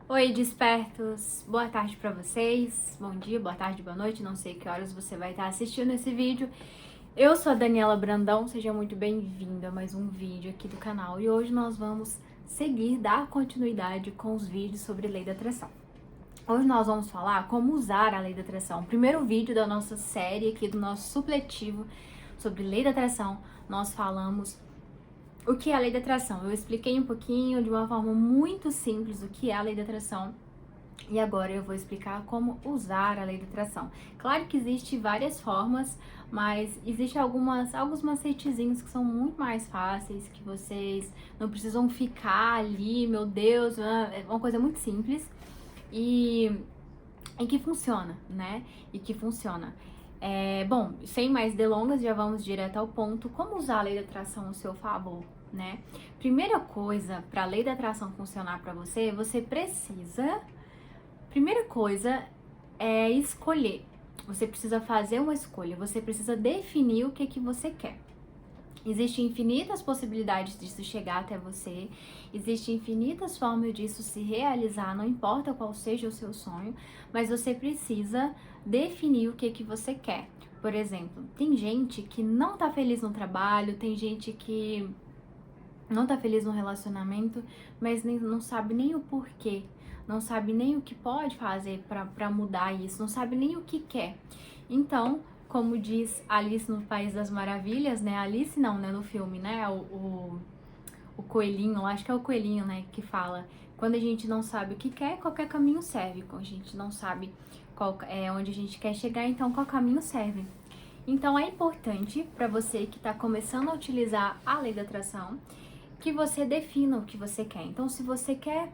Oi, despertos! Boa tarde pra vocês. Bom dia, boa tarde, boa noite. Não sei que horas você vai estar assistindo esse vídeo. Eu sou a Daniela Brandão, seja muito bem-vinda a mais um vídeo aqui do canal. E hoje nós vamos dar continuidade com os vídeos sobre lei da atração. Hoje nós vamos falar como usar a lei da atração. O primeiro vídeo da nossa série aqui, do nosso supletivo sobre lei da atração, nós falamos o que é a lei da atração. Eu expliquei um pouquinho, de uma forma muito simples, o que é a lei da atração. E agora eu vou explicar como usar a lei da atração. Claro que existe várias formas, mas existe alguns macetezinhos que são muito mais fáceis, que vocês não precisam ficar ali, meu Deus, é uma coisa muito simples e que funciona, né? E que funciona. Bom, sem mais delongas, já vamos direto ao ponto. Como usar a lei da atração ao seu favor, né? Primeira coisa, para a lei da atração funcionar para você, você precisa... Primeira coisa é escolher. Você precisa fazer uma escolha, você precisa definir o que você quer. Existem infinitas possibilidades disso chegar até você, existem infinitas formas disso se realizar, não importa qual seja o seu sonho, mas você precisa definir o que você quer. Por exemplo, tem gente que não tá feliz no trabalho, tem gente que não tá feliz no relacionamento, mas não sabe nem o porquê, não sabe nem o que pode fazer pra mudar isso, não sabe nem o que quer. Então, como diz Alice no País das Maravilhas, né? Alice não, né? No filme, né? O coelhinho, acho que é o coelhinho, né? Que fala, quando a gente não sabe o que quer, qualquer caminho serve. Quando a gente não sabe onde a gente quer chegar, então qual caminho serve. Então é importante para você que está começando a utilizar a lei da atração, que você defina o que você quer. Então, se você quer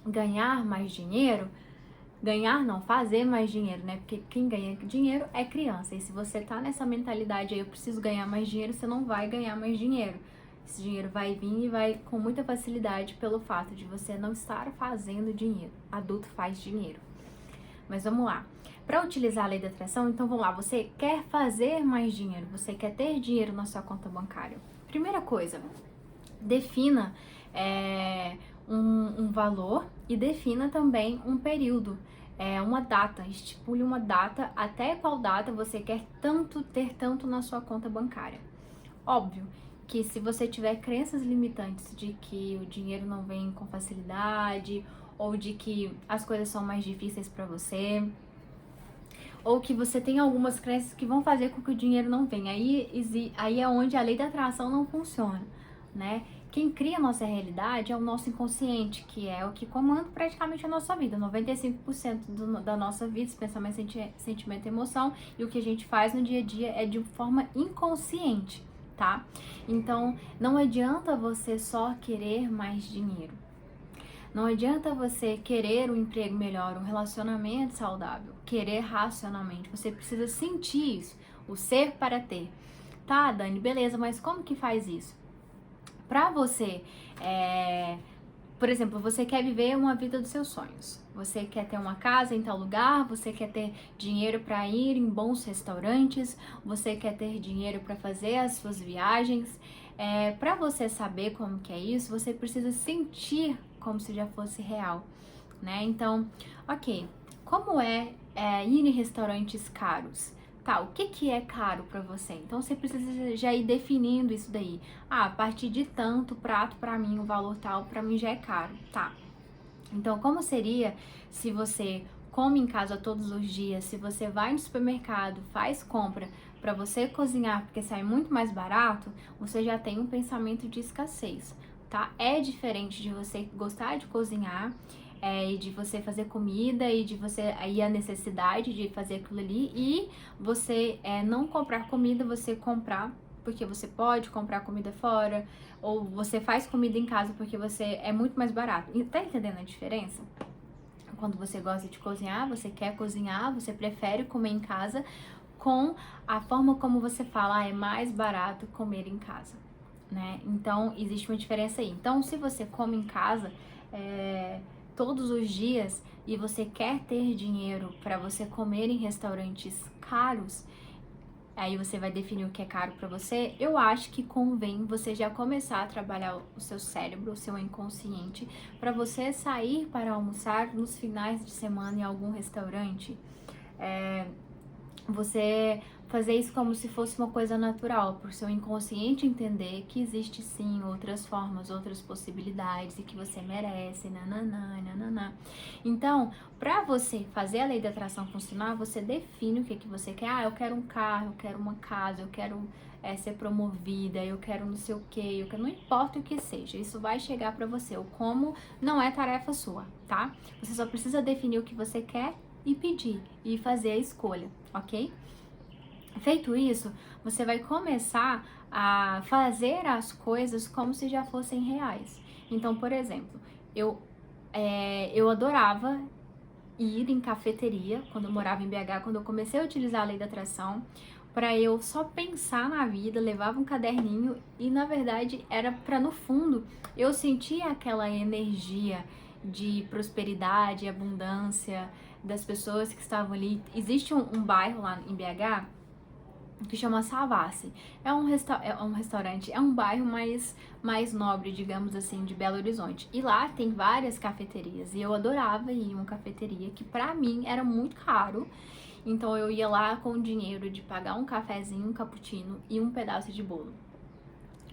ganhar mais dinheiro, fazer mais dinheiro, né? Porque quem ganha dinheiro é criança. E se você tá nessa mentalidade aí, eu preciso ganhar mais dinheiro, você não vai ganhar mais dinheiro. Esse dinheiro vai vir e vai com muita facilidade pelo fato de você não estar fazendo dinheiro. Adulto faz dinheiro. Mas vamos lá. Para utilizar a lei da atração, então vamos lá. Você quer fazer mais dinheiro, você quer ter dinheiro na sua conta bancária. Primeira coisa, defina um valor e defina também um período, uma data, estipule uma data, até qual data você quer ter tanto na sua conta bancária. Óbvio que se você tiver crenças limitantes de que o dinheiro não vem com facilidade, ou de que as coisas são mais difíceis para você, ou que você tem algumas crenças que vão fazer com que o dinheiro não venha, aí é onde a lei da atração não funciona, né? Quem cria a nossa realidade é o nosso inconsciente, que é o que comanda praticamente a nossa vida. 95% da nossa vida, pensamento, sentimento e emoção, e o que a gente faz no dia a dia é de forma inconsciente, tá? Então, não adianta você só querer mais dinheiro. Não adianta você querer um emprego melhor, um relacionamento saudável, querer racionalmente. Você precisa sentir isso, o ser para ter. Tá, Dani, beleza, mas como que faz isso? Pra você, por exemplo, você quer viver uma vida dos seus sonhos. Você quer ter uma casa em tal lugar, você quer ter dinheiro para ir em bons restaurantes, você quer ter dinheiro para fazer as suas viagens. Para você saber como que é isso, você precisa sentir como se já fosse real, né? Então, ok, como ir em restaurantes caros? Tá, o que é caro pra você? Então você precisa já ir definindo isso daí. Ah, a partir de tanto prato pra mim, o valor tal pra mim já é caro. Tá. Então, como seria se você come em casa todos os dias, se você vai no supermercado, faz compra pra você cozinhar, porque sai muito mais barato, você já tem um pensamento de escassez, tá? É diferente de você gostar de cozinhar, e de você fazer comida e de você aí a necessidade de fazer aquilo ali e você não comprar comida, você comprar porque você pode comprar comida fora, ou você faz comida em casa porque você é muito mais barato. Tá entendendo a diferença? Quando você gosta de cozinhar, você quer cozinhar, você prefere comer em casa, com a forma como você fala, é mais barato comer em casa, né? Então, existe uma diferença aí. Então, se você come em casa, todos os dias e você quer ter dinheiro para você comer em restaurantes caros, aí você vai definir o que é caro para você, eu acho que convém você já começar a trabalhar o seu cérebro, o seu inconsciente, para você sair para almoçar nos finais de semana em algum restaurante. Você fazer isso como se fosse uma coisa natural, para o seu inconsciente entender que existe sim outras formas, outras possibilidades e que você merece, nananã, nananã. Então, para você fazer a lei da atração funcionar, você define o que você quer. Ah, eu quero um carro, eu quero uma casa, eu quero ser promovida, eu quero não sei o que, eu quero, não importa o que seja, isso vai chegar para você. O como não é tarefa sua, tá? Você só precisa definir o que você quer e pedir e fazer a escolha, ok? Feito isso, você vai começar a fazer as coisas como se já fossem reais. Então, por exemplo, eu adorava ir em cafeteria quando eu morava em BH, quando eu comecei a utilizar a lei da atração, para eu só pensar na vida, levava um caderninho e na verdade era para no fundo eu sentir aquela energia de prosperidade, abundância das pessoas que estavam ali. Existe um bairro lá em BH que chama Savassi. É um restaurante, é um bairro mais nobre, digamos assim, de Belo Horizonte. E lá tem várias cafeterias. E eu adorava ir em uma cafeteria que pra mim era muito caro. Então eu ia lá com o dinheiro de pagar um cafezinho, um cappuccino e um pedaço de bolo.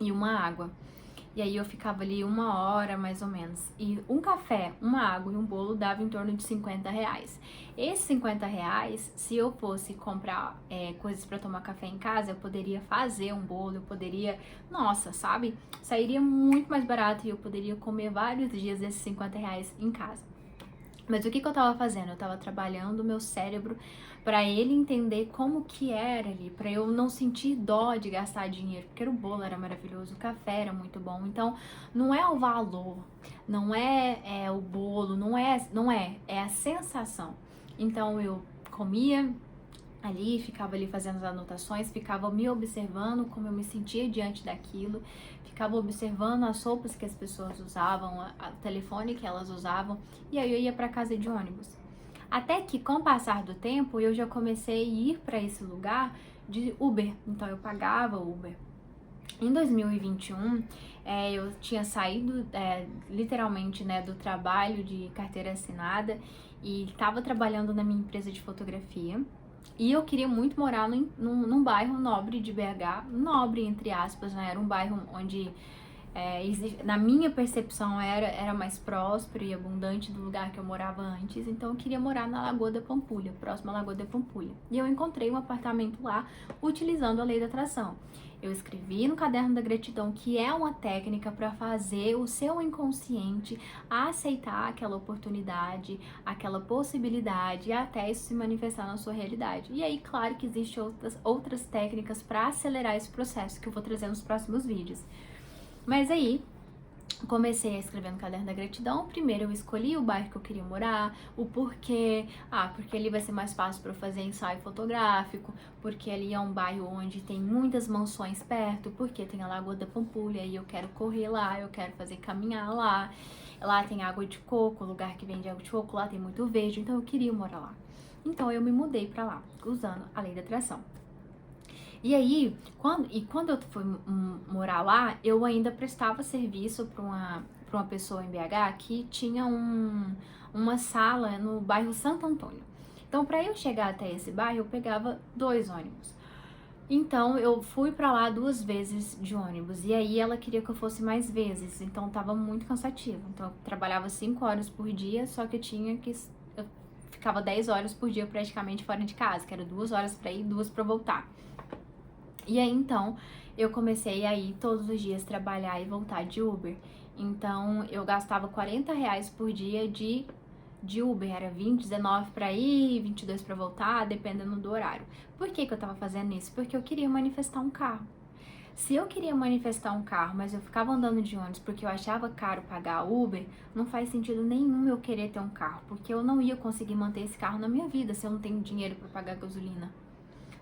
E uma água. E aí eu ficava ali 1 hora, mais ou menos. E um café, uma água e um bolo dava em torno de R$ 50. Esses R$ 50, se eu fosse comprar coisas para tomar café em casa, eu poderia fazer um bolo, eu poderia... Nossa, sabe? Sairia muito mais barato e eu poderia comer vários dias desses R$ 50 em casa. Mas o que eu tava fazendo? Eu tava trabalhando o meu cérebro para ele entender como que era ali, para eu não sentir dó de gastar dinheiro, porque o bolo era maravilhoso, o café era muito bom. Então, não é o valor, não é o bolo, é a sensação. Então, eu comia ali, ficava ali fazendo as anotações, ficava me observando como eu me sentia diante daquilo, ficava observando as roupas que as pessoas usavam, o telefone que elas usavam, e aí eu ia para casa de ônibus. Até que, com o passar do tempo, eu já comecei a ir para esse lugar de Uber, então eu pagava Uber. Em 2021, eu tinha saído literalmente, né, do trabalho de carteira assinada e estava trabalhando na minha empresa de fotografia. E eu queria muito morar num bairro nobre de BH, nobre entre aspas, né? Era um bairro onde, na minha percepção, era mais próspero e abundante do lugar que eu morava antes. Então eu queria morar na Lagoa da Pampulha, próximo à Lagoa da Pampulha. E eu encontrei um apartamento lá utilizando a lei da atração. Eu escrevi no caderno da gratidão que é uma técnica para fazer o seu inconsciente aceitar aquela oportunidade, aquela possibilidade e até isso se manifestar na sua realidade. E aí, claro que existem outras técnicas para acelerar esse processo que eu vou trazer nos próximos vídeos. Mas aí, comecei a escrever no caderno da gratidão. Primeiro eu escolhi o bairro que eu queria morar, o porquê. Porque ali vai ser mais fácil para eu fazer ensaio fotográfico, porque ali é um bairro onde tem muitas mansões perto, porque tem a Lagoa da Pampulha e eu quero correr lá, eu quero fazer caminhar lá. Lá tem água de coco, lugar que vende água de coco, lá tem muito verde, então eu queria morar lá. Então eu me mudei para lá, usando a lei da atração. E aí, quando eu fui morar lá, eu ainda prestava serviço para uma pessoa em BH que tinha uma sala no bairro Santo Antônio. Então, para eu chegar até esse bairro, eu pegava 2 ônibus. Então, eu fui para lá 2 vezes de ônibus. E aí, ela queria que eu fosse mais vezes. Então, tava muito cansativo. Então, eu trabalhava 5 horas por dia, só que eu ficava 10 horas por dia praticamente fora de casa, que era 2 horas para ir, 2 para voltar. E aí, então, eu comecei a ir todos os dias trabalhar e voltar de Uber. Então, eu gastava R$ 40 por dia de Uber. Era 20, 19 para ir, 22 para voltar, dependendo do horário. Por que eu tava fazendo isso? Porque eu queria manifestar um carro. Se eu queria manifestar um carro, mas eu ficava andando de ônibus porque eu achava caro pagar Uber, não faz sentido nenhum eu querer ter um carro, porque eu não ia conseguir manter esse carro na minha vida se eu não tenho dinheiro para pagar gasolina.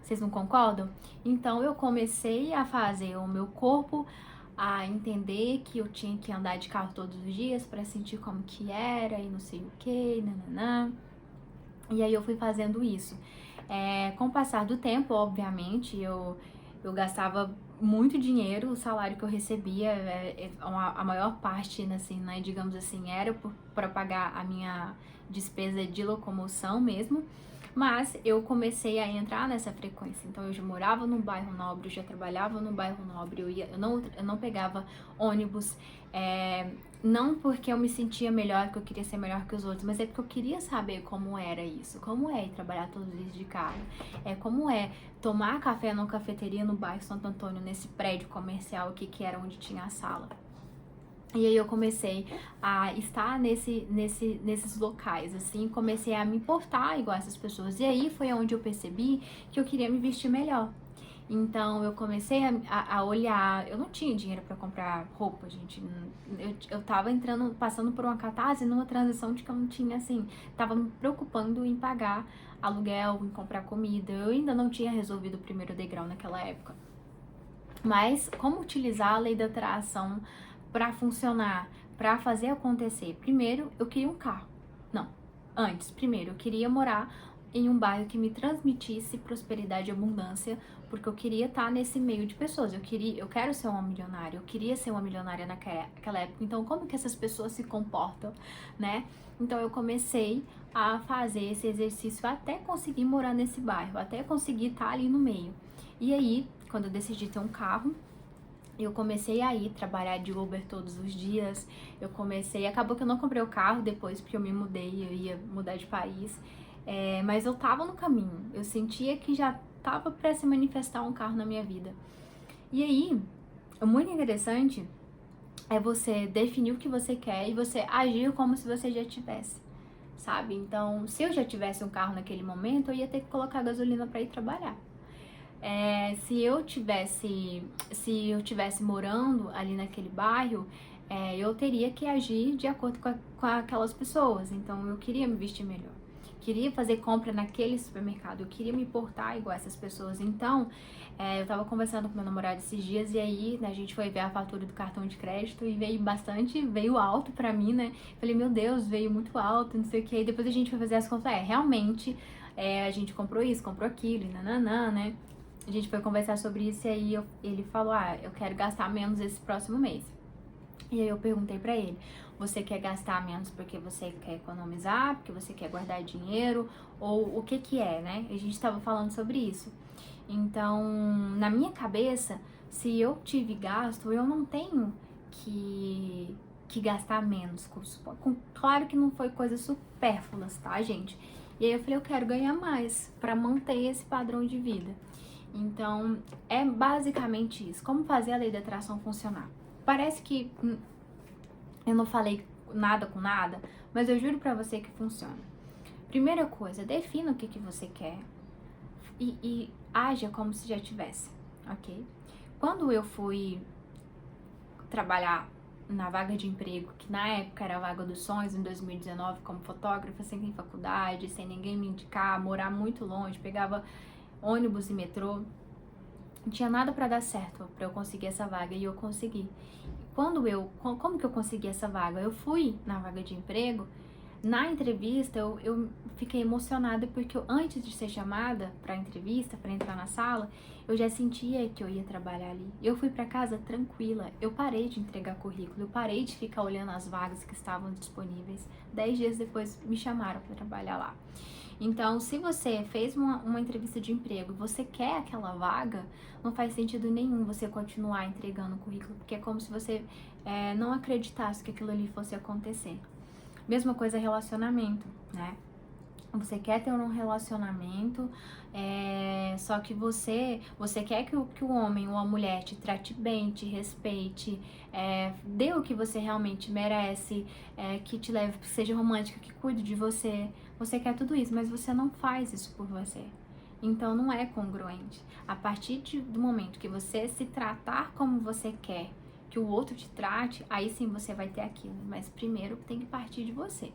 Vocês não concordam? Então eu comecei a fazer o meu corpo a entender que eu tinha que andar de carro todos os dias para sentir como que era e não sei o que, nananã. E aí eu fui fazendo isso. Com o passar do tempo, obviamente, eu gastava muito dinheiro, o salário que eu recebia, a maior parte, assim, né, digamos assim, era para pagar a minha despesa de locomoção mesmo, mas eu comecei a entrar nessa frequência. Então eu já morava no bairro nobre, eu já trabalhava no bairro nobre, eu não pegava ônibus, não porque eu me sentia melhor, que eu queria ser melhor que os outros, mas é porque eu queria saber como era isso, como é ir trabalhar todos os dias de carro, como é tomar café numa cafeteria no bairro Santo Antônio, nesse prédio comercial aqui que era onde tinha a sala. E aí eu comecei a estar nesses locais, assim, comecei a me importar igual essas pessoas. E aí foi onde eu percebi que eu queria me vestir melhor. Então eu comecei a olhar, eu não tinha dinheiro para comprar roupa, gente. Eu tava passando por uma catarse, numa transição de que eu não tinha, assim, tava me preocupando em pagar aluguel, em comprar comida. Eu ainda não tinha resolvido o primeiro degrau naquela época. Mas como utilizar a lei da atração para funcionar, para fazer acontecer? Primeiro, eu queria um carro. Não, antes, primeiro, eu queria morar em um bairro que me transmitisse prosperidade e abundância, porque eu queria estar nesse meio de pessoas. Eu quero ser uma milionária, eu queria ser uma milionária naquela época. Então, como que essas pessoas se comportam, né? Então, eu comecei a fazer esse exercício até conseguir morar nesse bairro, até conseguir estar ali no meio. E aí, quando eu decidi ter um carro, eu comecei a ir trabalhar de Uber todos os dias. Acabou que eu não comprei o carro depois, porque eu me mudei, eu ia mudar de país. Mas eu tava no caminho, eu sentia que já tava pra se manifestar um carro na minha vida. E aí, o muito interessante é você definir o que você quer e você agir como se você já tivesse, sabe? Então, se eu já tivesse um carro naquele momento, eu ia ter que colocar gasolina pra ir trabalhar. Se eu tivesse morando ali naquele bairro, eu teria que agir de acordo com aquelas pessoas. Então eu queria me vestir melhor, queria fazer compra naquele supermercado, eu queria me portar igual essas pessoas. Então eu tava conversando com meu namorado esses dias e aí, né, a gente foi ver a fatura do cartão de crédito e veio alto pra mim, né? Falei, meu Deus, veio muito alto, não sei o que. Aí depois a gente foi fazer as contas, realmente, a gente comprou isso, comprou aquilo, e nananã, né? A gente foi conversar sobre isso e aí ele falou, eu quero gastar menos esse próximo mês. E aí eu perguntei pra ele, você quer gastar menos porque você quer economizar, porque você quer guardar dinheiro, ou o que que é, né? A gente tava falando sobre isso. Então, na minha cabeça, se eu tive gasto, eu não tenho que gastar menos. Claro que não foi coisas supérfluas, tá, gente? E aí eu falei, eu quero ganhar mais pra manter esse padrão de vida. Então, é basicamente isso. Como fazer a lei da atração funcionar? Parece que eu não falei nada com nada, mas eu juro pra você que funciona. Primeira coisa, defina o que você quer e haja como se já tivesse, ok? Quando eu fui trabalhar na vaga de emprego, que na época era a vaga dos sonhos, em 2019, como fotógrafa, sem ter faculdade, sem ninguém me indicar, morar muito longe, pegava ônibus e metrô, não tinha nada pra dar certo pra eu conseguir essa vaga e eu consegui. Como que eu consegui essa vaga? Eu fui na vaga de emprego, na entrevista eu fiquei emocionada porque antes de ser chamada pra entrevista, pra entrar na sala, eu já sentia que eu ia trabalhar ali. Eu fui pra casa tranquila, eu parei de entregar currículo, eu parei de ficar olhando as vagas que estavam disponíveis. 10 dias depois me chamaram pra trabalhar lá. Então, se você fez uma entrevista de emprego e você quer aquela vaga, não faz sentido nenhum você continuar entregando o currículo, porque é como se você não acreditasse que aquilo ali fosse acontecer. Mesma coisa relacionamento, né? Você quer ter um relacionamento, só que você quer que o homem ou a mulher te trate bem, te respeite, dê o que você realmente merece, que te leve, que seja romântica, que cuide de você. Você quer tudo isso, mas você não faz isso por você. Então não é congruente. A partir do momento que você se tratar como você quer que o outro te trate, aí sim você vai ter aquilo. Mas primeiro tem que partir de você.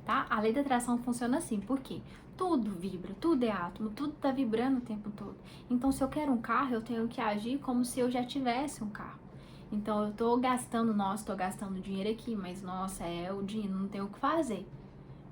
Tá? A lei da atração funciona assim, por quê? Tudo vibra, tudo é átomo, tudo tá vibrando o tempo todo. Então, se eu quero um carro, eu tenho que agir como se eu já tivesse um carro. Então, eu tô gastando dinheiro aqui, mas nossa, o dinheiro, não tem o que fazer.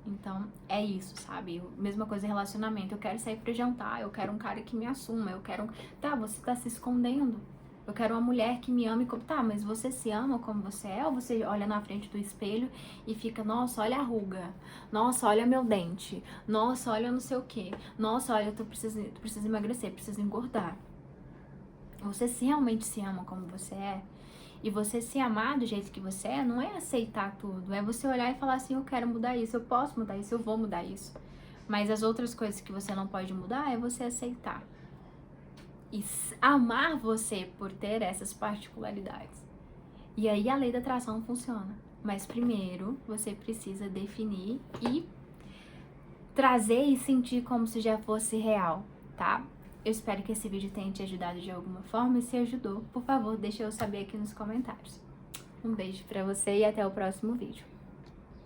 Então, é isso, sabe? Mesma coisa em relacionamento. Eu quero sair pra jantar, eu quero um cara que me assuma, eu quero... Tá, você tá se escondendo. Eu quero uma mulher que me ame como... Tá, mas você se ama como você é? Ou você olha na frente do espelho e fica, nossa, olha a ruga. Nossa, olha meu dente. Nossa, olha não sei o quê. Nossa, olha, tu precisa emagrecer, preciso engordar. Você realmente se ama como você é? E você se amar do jeito que você é, não é aceitar tudo. É você olhar e falar assim, eu quero mudar isso, eu posso mudar isso, eu vou mudar isso. Mas as outras coisas que você não pode mudar é você aceitar. E amar você por ter essas particularidades. E aí a lei da atração funciona. Mas primeiro você precisa definir e trazer e sentir como se já fosse real, tá? Eu espero que esse vídeo tenha te ajudado de alguma forma e se ajudou, por favor, deixa eu saber aqui nos comentários. Um beijo pra você e até o próximo vídeo.